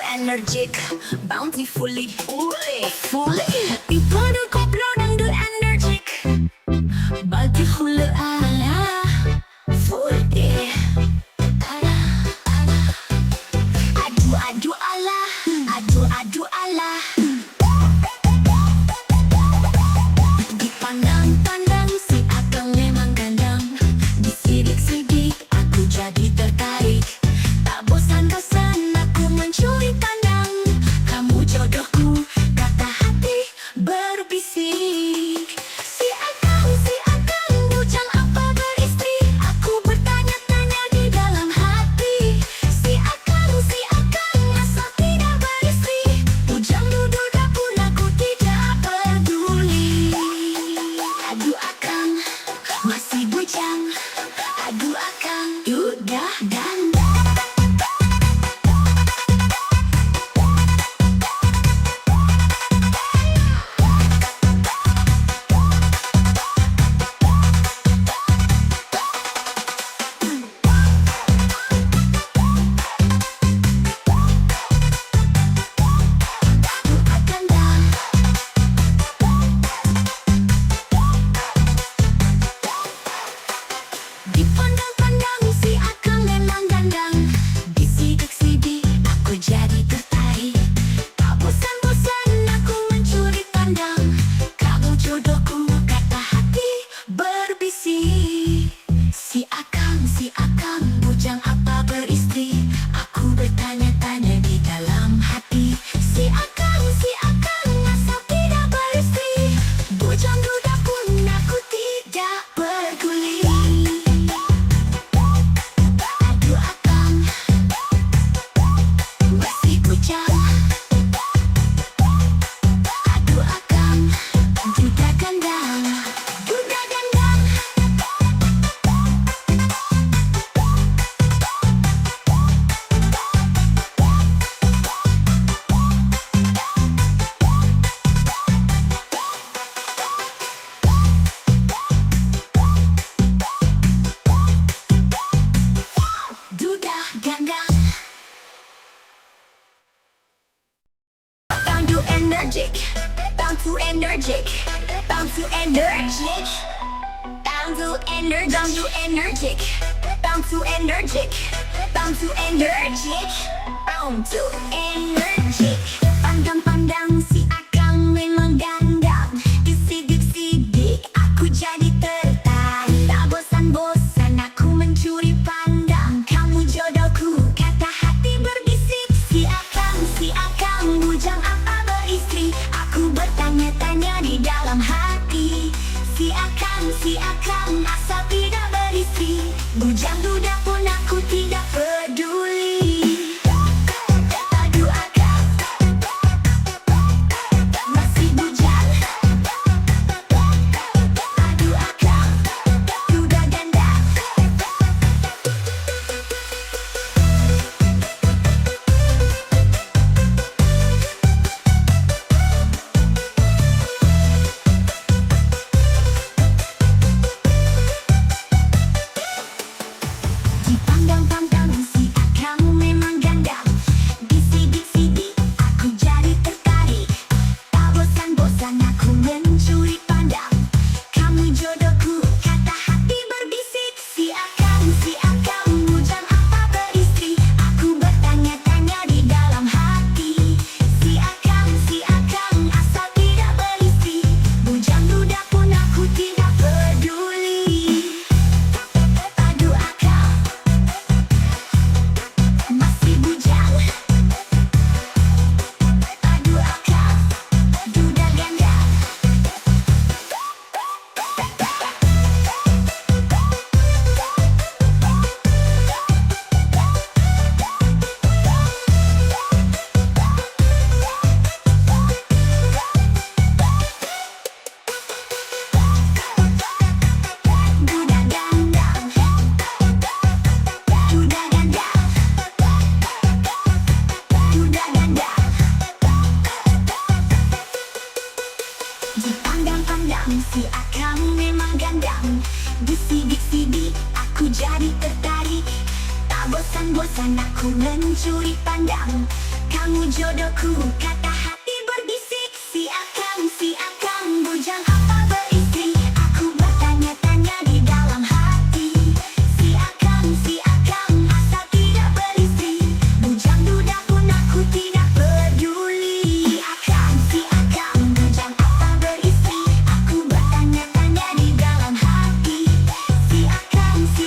energetic, bountifully, fully. Dipadu koplo dangdut energik, bountiful ala, full day. Adu ala, adu ala. Dipandang-pandang si Akang memang gandang, disidik-sidik aku jadi tertarik. Tak bosan-bosan aku mencuri pandang, kamu jodohku, kata hati berbisik. Si Akang bujang apa beristri, aku bertanya-tanya di dalam hati. Si Akang asal tidak beristri, bujang duduk dapur aku tidak peduli. Aduh Akang, masih bujang, aduh Akang, udah ganda. Dipandang-pandang si Akang memang gandang, disidik-sidik aku jadi tertarik. Tak bosan-bosan aku mencuri pandang, kamu jodohku, kata hati berbisik. Si Akang bujang apa beristri, aku bertanya-tanya di dalam hati. Si Akang asal tidak beristri, bujang duda pun aku tidak peduli. Aduh Akang, masih bujang, aduh Akang, duda gandang, duda gandang. Duda gandang. Bound to energic, bound to energic, bound to energic, bound to energic, bound to energic, bound to energic, bound to energic, bound to energic. Pandang-pandang si Akang memang gandang, disidik-sidik aku jadi tertarik. Tak bosan-bosan aku mencuri pandang, kamu jodohku, kata hati berbisik. Si Akang bujang apa beristri, aku bertanya-tanya di dalam hati. Si Akang asal tidak beristri, bujang duda pun aku tidak peduli. Aduh Akang, masih bujang, aduh Akang, duda gandang. Dipandang-pandang si Akang memang gandang, disidik-sidik aku jadi tertarik. Tak bosan-bosan aku mencuri pandang, kamu jodohku, kata hati berbisik. Si Akang bujang apa beristri, aku bertanya-tanya di dalam hati. Si Akang asal tidak beristri, bujang duda pun aku tidak peduli. Aduh Akang, masih bujang, aduh Akang, duda gandang. Duda gandang, duda gandang, duda gandang. Dipandang-pandang si Akang memang gandang, disidik-sidik aku jadi tertarik. Tak bosan-bosan aku mencuri pandang, kamu kamu jodohku. Kata hati berbisik, si akang bujang apa berisi. Aku bertanya-tanya di dalam hati. Si akang asal tidak berisi. Bujang duda pun aku tidak peduli. Si akang bujang apa berisi. Aku bertanya-tanya di dalam hati. Si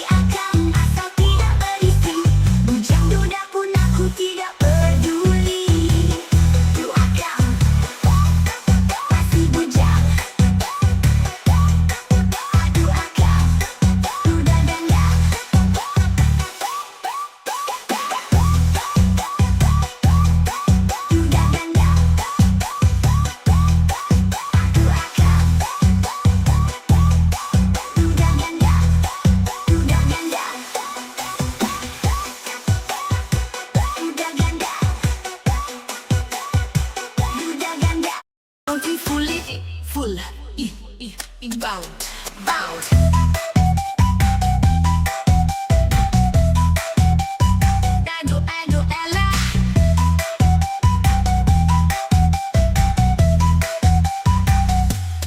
akang asal tidak berisi. Bujang duda pun aku tidak peduli. Tu akang masih bujang. Aduh akang duda ganda. Duda ganda. Aduh akang duda ganda. Duda ganda. Duda ganda. Duda ganda. Bounty full, inbound, bound. Aduh, Ella.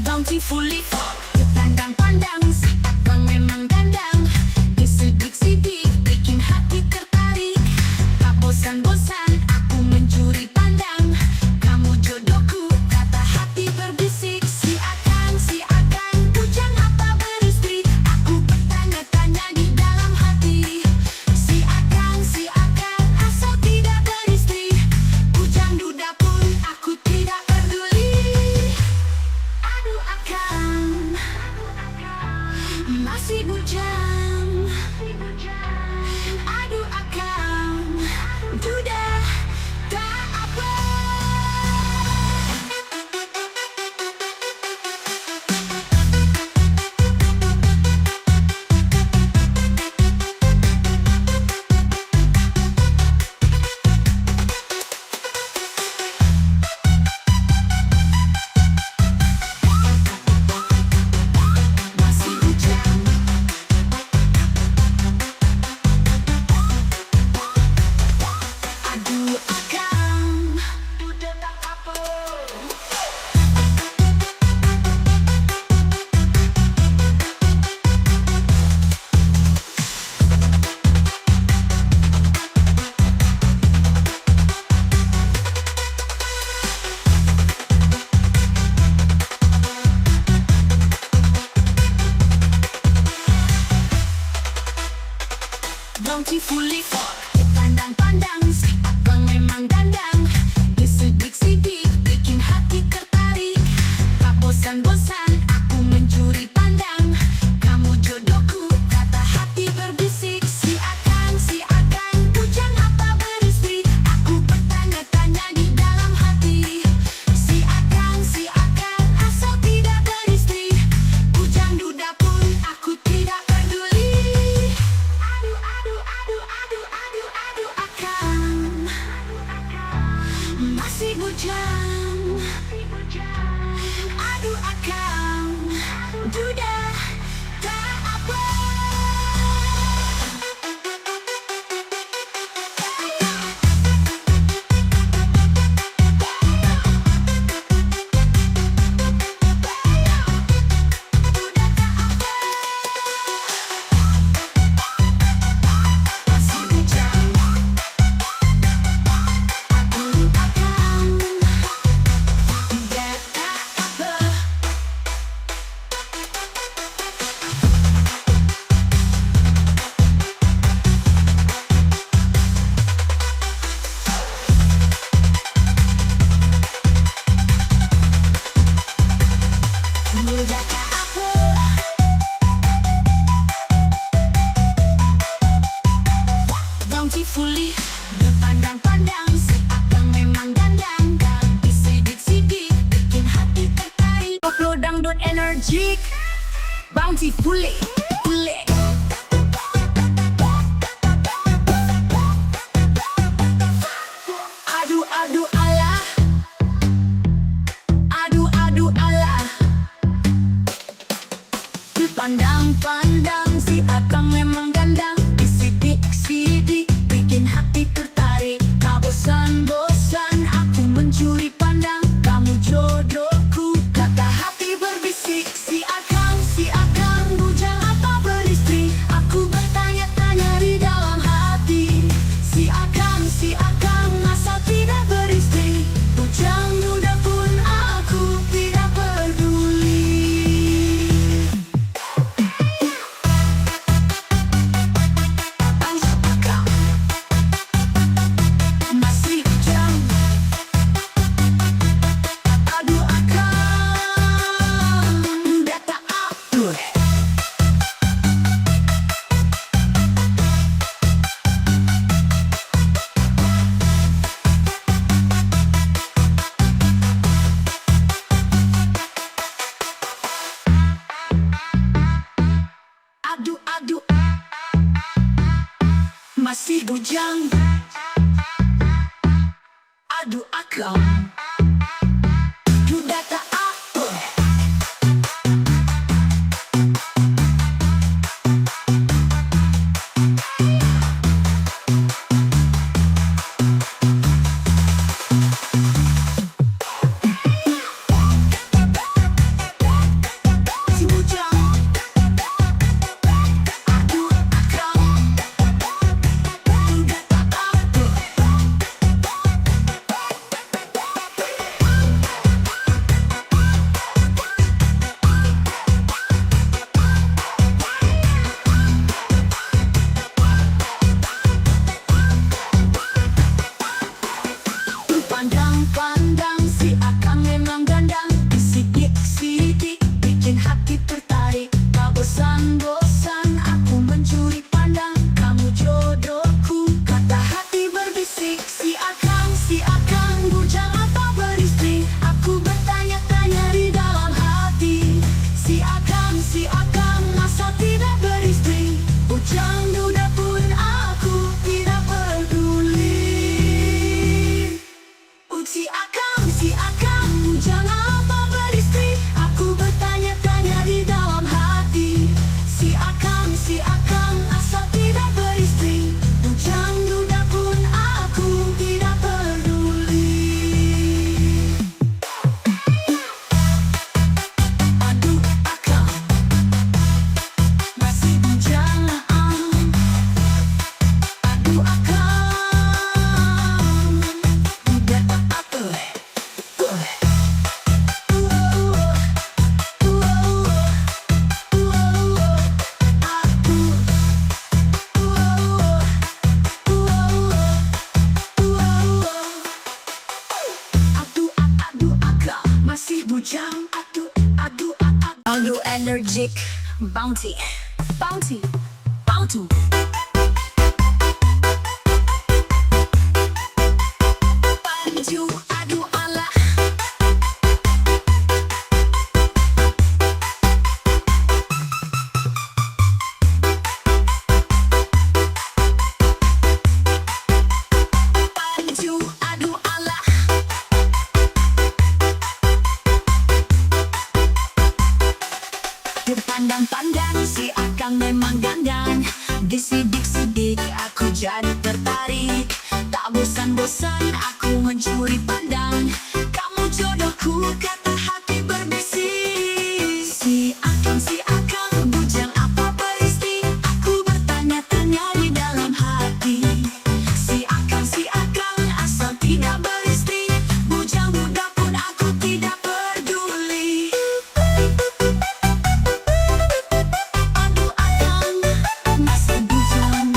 Bounty fully pandang-pandang, si abang memang dandang. Disidik-sidik, bikin hati tertarik. Tak bosan-bosan, aku mencuri pandang. Kamu jodohku, kata hati berbisik. Si akang, bujang apa beristri. Aku bertanya-tanya di dalam hati. Si akang, asal tidak beristri. Bujang duda pun aku tidak peduli. Aduh akang masih bujang. Aduh akang duda tak apa. Masih bujang. Aduh akang duda tak apa. Bounty fully pandang-pandang, si abang memang dandang. Disidik-sidik, bikin hati tertarik. Tak bosan-bosan, aku mencuri pandang. Kamu jodohku, kata hati berbisik. Si akang, bujang apa beristri. Aku bertanya-tanya di dalam hati. Si akang, asal tidak beristri. Bujang duda pun aku tidak peduli. Aduh akang masih bujang. Aduh akang duda tak apa. Duda tak apa. Masih bujang. Aduh akang duda tak apa. Duda tak apa. Bounty fully berpandang-pandang, si abang memang dandang. Disidik-sidik, bikin hati tertarik. Koplo dangdut energik. Bounty fully. Aduh alah. Aduh alah. Pandang-pandang, si akang memang gandang. Disidik-sidik, bikin hati tertarik. Tak bosan-bosan, mencuri pandang, kamu jodohku. Kata hati berbisik, si akang bujang apa beristri. Aku bertanya-tanya di dalam hati, si akang masa tidak beristri. Bujang muda pun aku tidak peduli. Akang masih bujang. Aduh akang udah tak atur. Aduh masih bujang. Aduh akang udah tak atur. Si bujang. Aduh akang udah tak atur. Pandang-pandang si akang memang gandang. Sidik-sidik bikin hati tertarik. Tak bosan-bosan aku mencuri pandang, kamu jodohku. Kata hati berbisik, si akang bujang apa beristri. Aku bertanya-tanya di dalam hati, si akang masa tidak beristri. Bujang duda pun aku tidak peduli. Si akang bujang apa beristri. Aku bertanya-tanya di dalam hati, si akang asal tidak beristri. Bujang duda pun aku tidak peduli. Aduh akang masih bujang. Aduh akang udah tak atur. Aduh akang masih bujang. Aduh energik. Bounty. Aduh Allah. Aduh Allah. Dipandang-pandang si akang memang dandan. Disidik-sidik aku jadi tertarik. Tak bosan-bosan aku mencuri pandang, kamu jodohku. Kata hati berbisik, si akang bujang apa beristri. Aku bertanya-tanya di dalam hati, si akang asal tidak beristri. Bujang muda pun aku tidak peduli. Aduh akang masih bujang.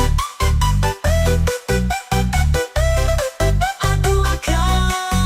Aduh akang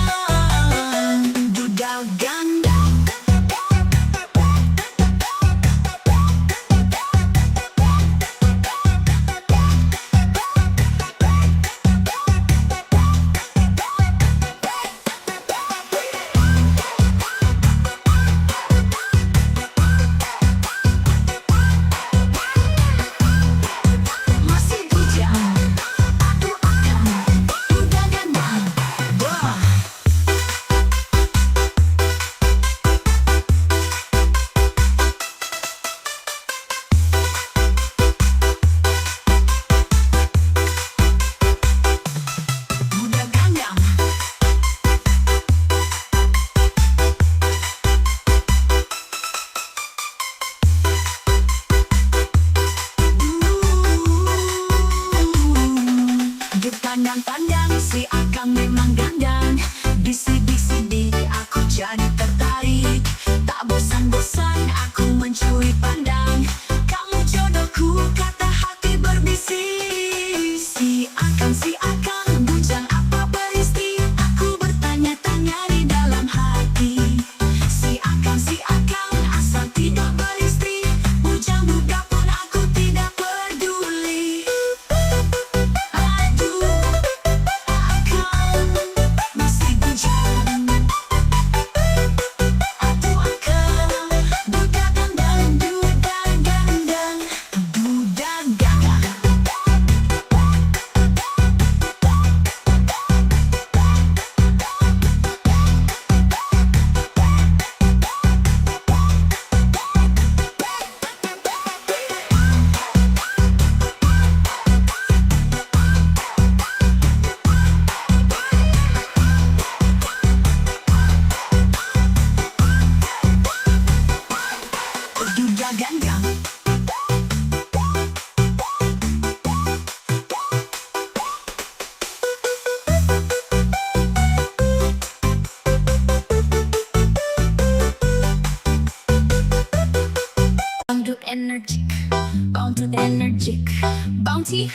Bounty.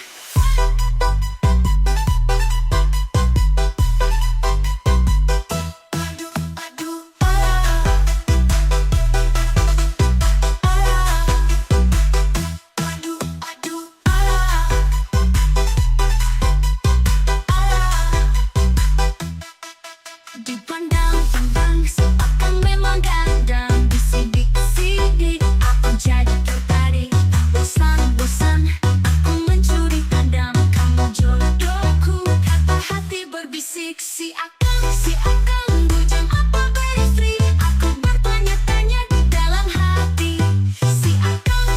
Dipandang-pandang seakan memang gandang, disidik-sidik aku jadi tertarik. Bosan-bosan aku mencuri pandang, kamu jodohku. Kata hati berbisik, si akang bujang apa beristri. Aku bertanya-tanya di dalam hati. Si akang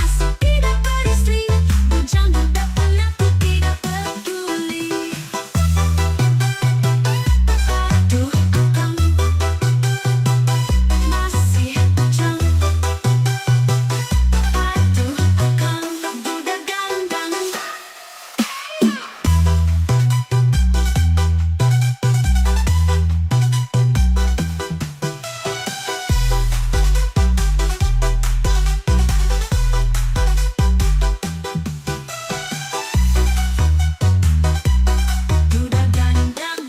asal tidak beristri. Bujang duda pun aku tidak peduli. Aduh akang masih bujang. Aduh akang duda gandang. Duda gandang.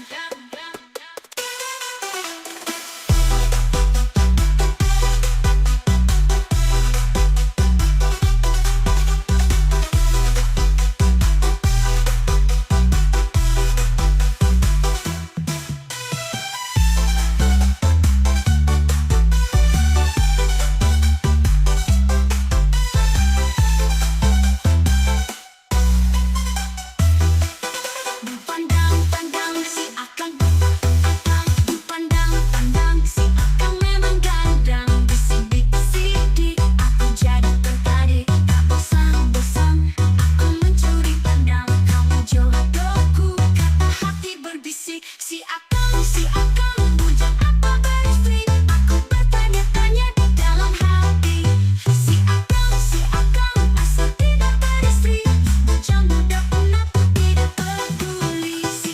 Dipandang-pandang si akang, dipandang-pandang si akang memang gandang, disidik-sidik aku jadi tertarik. Tak bosan-bosan aku mencuri pandang, kamu jodohku. Kata hati berbisik, si akang bujang apa beristri. Aku bertanya-tanya di dalam hati. Si akang asal tidak beristri. Bujang duda pun aku tidak peduli. Si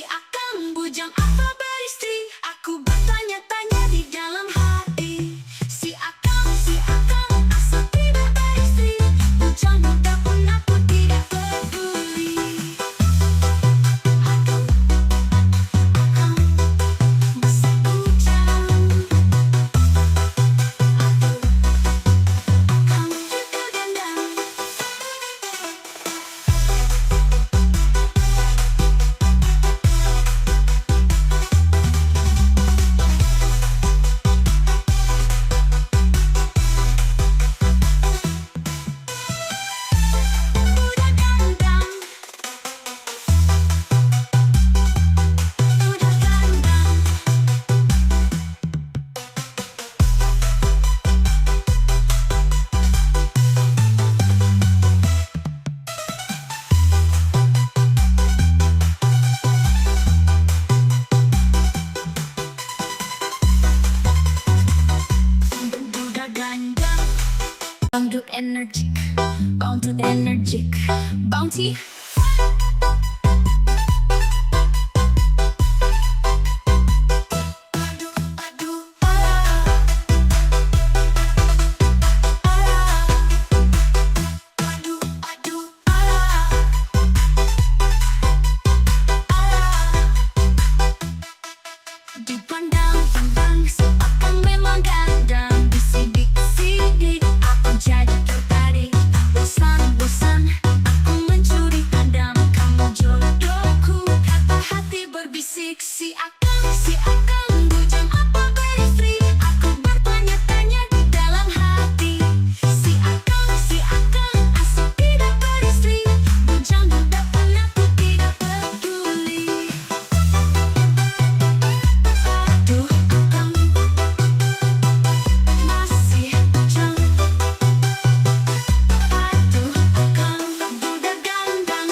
akang bujang apa beristri. Aku bertanya-tanya di dalam hati. Si akang asal tidak beristri. Bujang duda pun aku tidak peduli. Akang masih bujang. Akang duda gandang. Duda gandang. Duda gandang. Duda gandang. Dangdut energik, bounty energik, bounty. Dipandang-pandang seakan memang gandang, disidik-sidik aku jadi tertarik. Bosan-bosan aku mencuri pandang, kamu jodohku. Kata hati berbisik, si akang bujang apa beristri. Aku bertanya-tanya di dalam hati. Si akang asal tidak beristri. Bujang duda pun aku tidak peduli. Aduh akang masih bujang. Aduh akang duda gandang.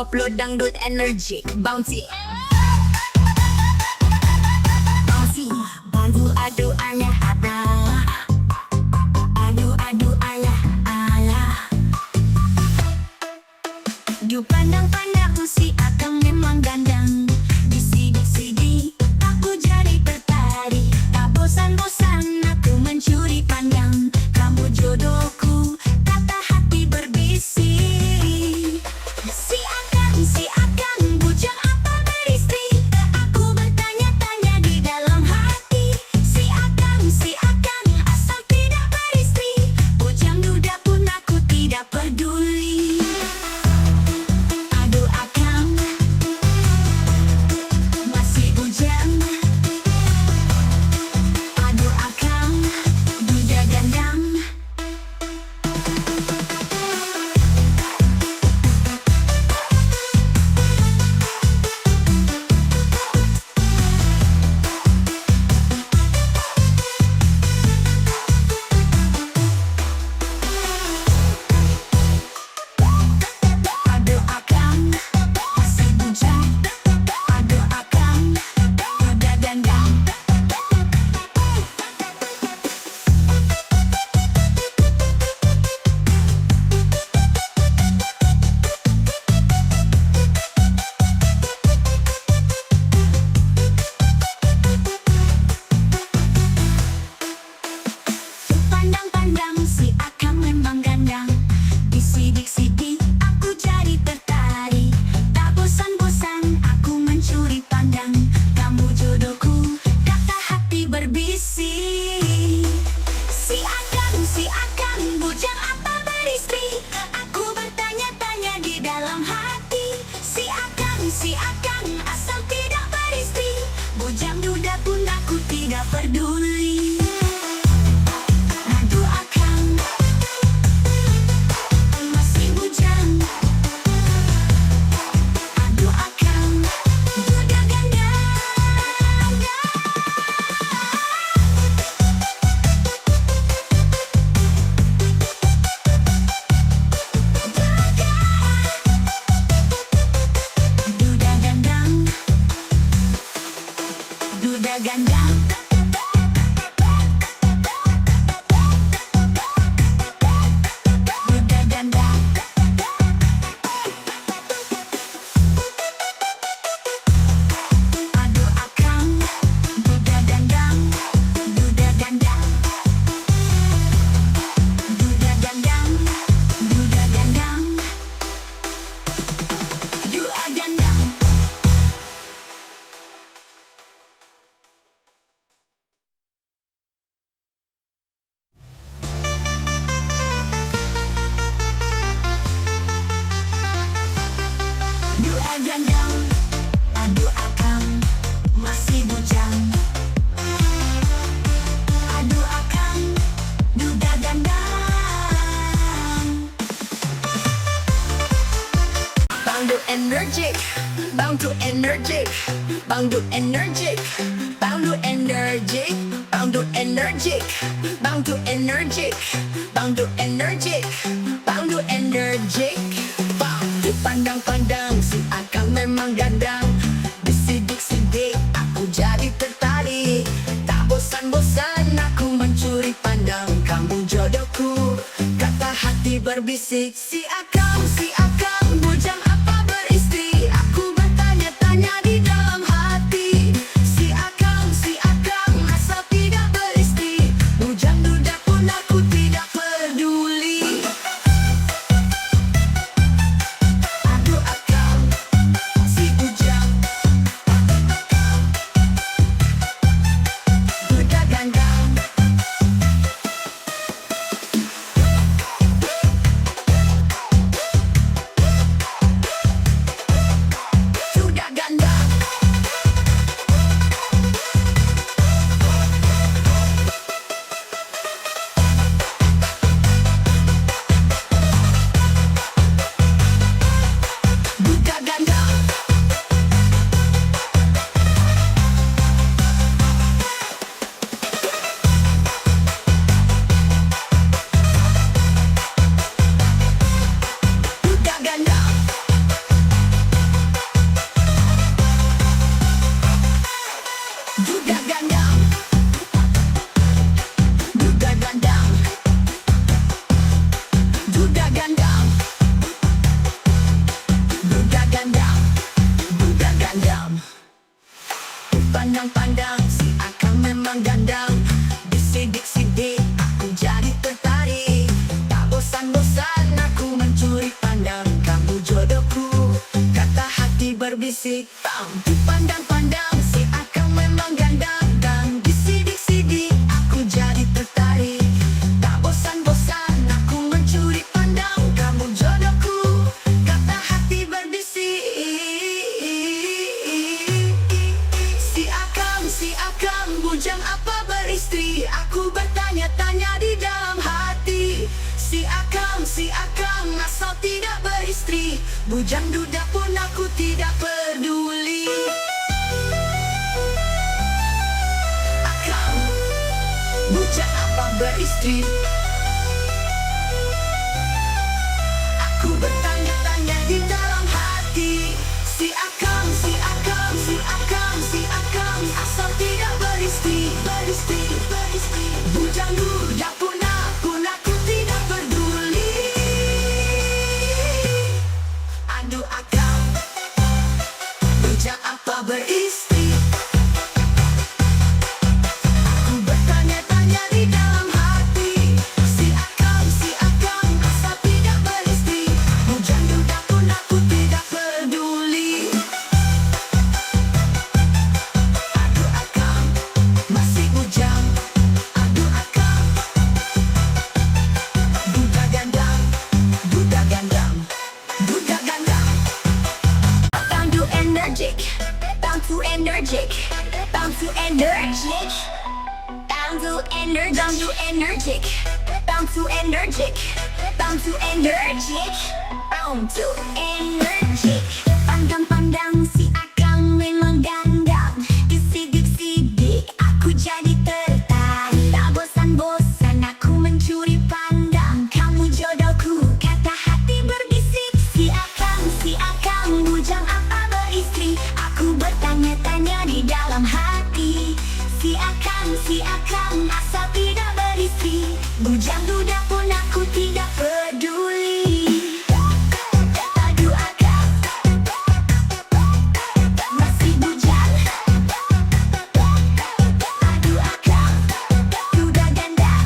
koplo dangdut energik bouncy. Bouncy, bantu adu ala ada. Adu ala ala. Du pandang-pandang si Akang memang gandang. Di sini aku jadi tertarik. Tak bosan-bosan aku mencuri pandang. Kamu jodohku, kata hati berbisik. Si Akang, bujang apa beristri? Aku bertanya-tanya di dalam hati. Si Akang, asal tidak beristri. Bujang duda pun aku tidak peduli. Aduh Akang, masih bujang. Aduh Akang, duda gandang. Aduh Akang, masih bujang. Aduh Akang, duda gandang. Pandang-pandang si Akang memang gandang. Di sidik-sidik aku jadi tertarik. Tak bosan-bosan aku mencuri pandang. Kamu jodohku, kata hati berbisik. Si Akang, bujang apa beristri? Aku bertanya-tanya di dalam hati. Si Akang, asal tidak beristri. Bujang duda pun aku tidak peduli. Aduh Akang, masih bujang. Aduh Akang, duda gandang. Duda gandang. Duda gandang. Duda gandang. Aduh Akang, duda gandang. Duda gandang. Duda gandang. Duda gandang. Duda gandang. Duda gandang. Aduh Akang, masih bujang. Aduh Akang, duda gandang. Bangdu energik, bangdu energik, bangdu energik, bangdu energik, bangdu energik, bangdu energik, bangdu energik, bangdu energik. Dipandang-pandang si Akang memang gandang. Disidik-sidik aku jadi tertarik. Tak bosan-bosan aku mencuri pandang. Kamu jodohku, kata hati berbisik. Si Akang, bujang apa beristri? Aku bertanya-tanya di dalam hati. Si Akang, asal tidak beristri. Bujang duda pun aku tidak peduli. Aduh Akang, si bujang. Duda gandang. Duda gandam, duda gandam, duda gandam, duda gandam, duda gandam. Pandang-pandang si Akang memang gandam. Disidik-sidik aku jadi tertarik. Tak bosan-bosan aku mencuri pandang. Kamu jodohku, kata hati berbisik. Dipandang-pandang si Akang memang gandam. Dan disidik-sidik aku jadi tertarik. Tak bosan-bosan aku mencuri pandang. Kamu jodohku, kata hati berbisik. Si Akang, bujang apa beristri? Aku bertanya-tanya di dalam hati. Si Akang, asal tidak beristri. Bujang duda pun aku tidak peduli. Akang, bujang apa beristri? Aku bertanya-tanya di dalam hati. Si Akang, asal tidak beristri. Bujang duda pun aku tidak peduli. Aduh Akang, bujang apa beristri? Aku bertanya-tanya di dalam hati. Si Akang, asal tidak beristri. Bujang duda pun aku tidak peduli. Aduh Akang, masih bujang. Aduh Akang, duda gandam, duda gandam, duda gandam. Bound to energic, bound to energic, bound to energic, bound to energic, bound to energic, bound to energic, bound to energic. Pandang-pandang si Akang memang gandam. Disidik-sidik aku jadi tertarik. Tak bosan-bosan aku mencuri pandang. Kamu jodohku, kata hati berbisik. Si Akang, bujang apa beristri? Aku bertanya-tanya di dalam hati. Si Akang, asal tidak beristri. Bujang duda pun aku tidak peduli. Aduh Akang, masih bujang. Aduh Akang, duda gandam.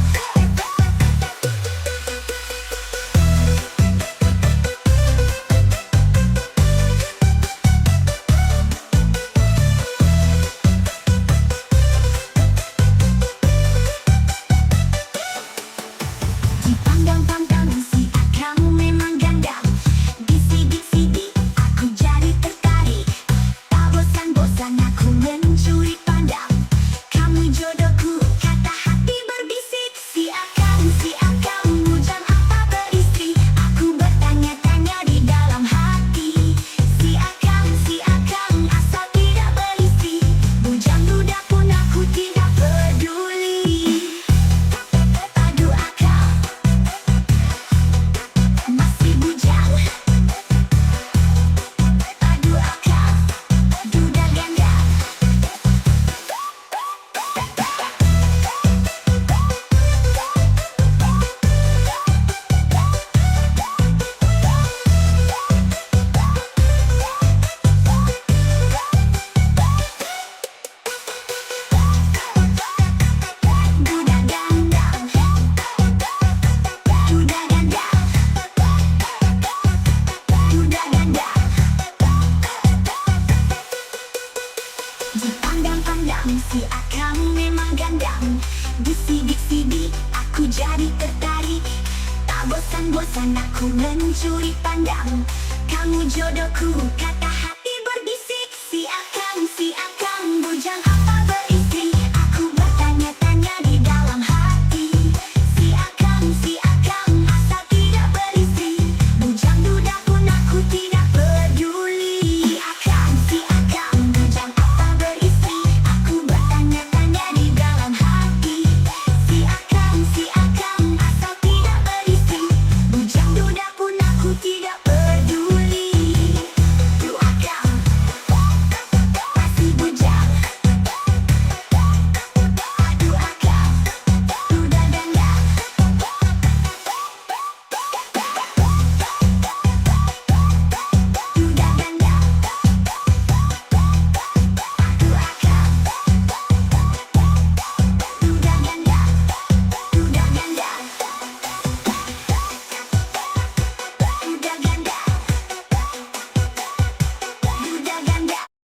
Dipandang-pandang si Akang memang gandam. Disidik-sidik aku jadi tertarik. Tak bosan-bosan aku mencuri pandang. Kamu jodohku, kata hati berbisik. Si Akang, bujang apa beristri? Aku bertanya-tanya di dalam hati. Si Akang, asal tidak beristri. Bujang duda pun aku tidak peduli. Aduh Akang, masih bujang. Aduh Akang, duda gandam. Duda gandam, duda gandam, duda gandam. Dipandang-pandang si Akang memang gandam. Disidik-sidik aku jadi tertarik. Tak bosan-bosan aku mencuri pandang. Kamu jodohku, kata